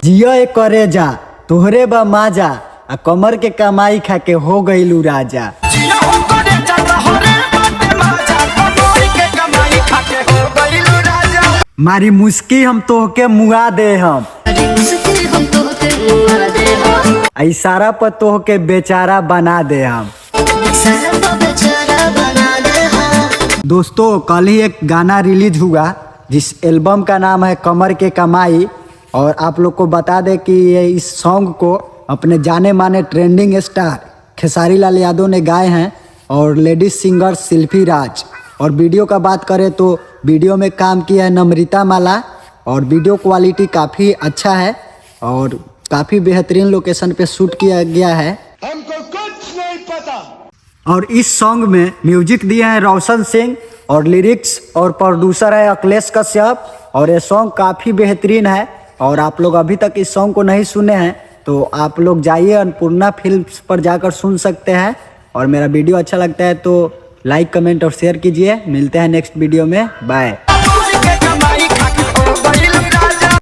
जिया एक करे जा तोहरे बा माजा आ कमर के कमाई खा के हो गईलू राजा। मारी मुस्की हम तोहके मुआ दे हम इशारा पर तोहके बेचारा बना दे हम। दोस्तों कल ही एक गाना रिलीज हुआ जिस एल्बम का नाम है कमर के कमाई, और आप लोग को बता दें कि ये इस सॉन्ग को अपने जाने माने ट्रेंडिंग स्टार खेसारी लाल यादव ने गाए हैं और लेडीज सिंगर शिल्पी राज। और वीडियो का बात करें तो वीडियो में काम किया है नम्रता माला, और वीडियो क्वालिटी काफ़ी अच्छा है और काफ़ी बेहतरीन लोकेशन पे शूट किया गया है। हमको कुछ नहीं पता। और इस सॉन्ग में म्यूजिक दिए हैं रोशन सिंह और लिरिक्स और प्रोड्यूसर है अखिलेश कश्यप, और ये सॉन्ग काफ़ी बेहतरीन है। और आप लोग अभी तक इस सॉन्ग को नहीं सुने हैं तो आप लोग जाइए अन्नपूर्णा फिल्म्स पर जाकर सुन सकते हैं। और मेरा वीडियो अच्छा लगता है तो लाइक कमेंट और शेयर कीजिए। मिलते हैं नेक्स्ट वीडियो में, बाय।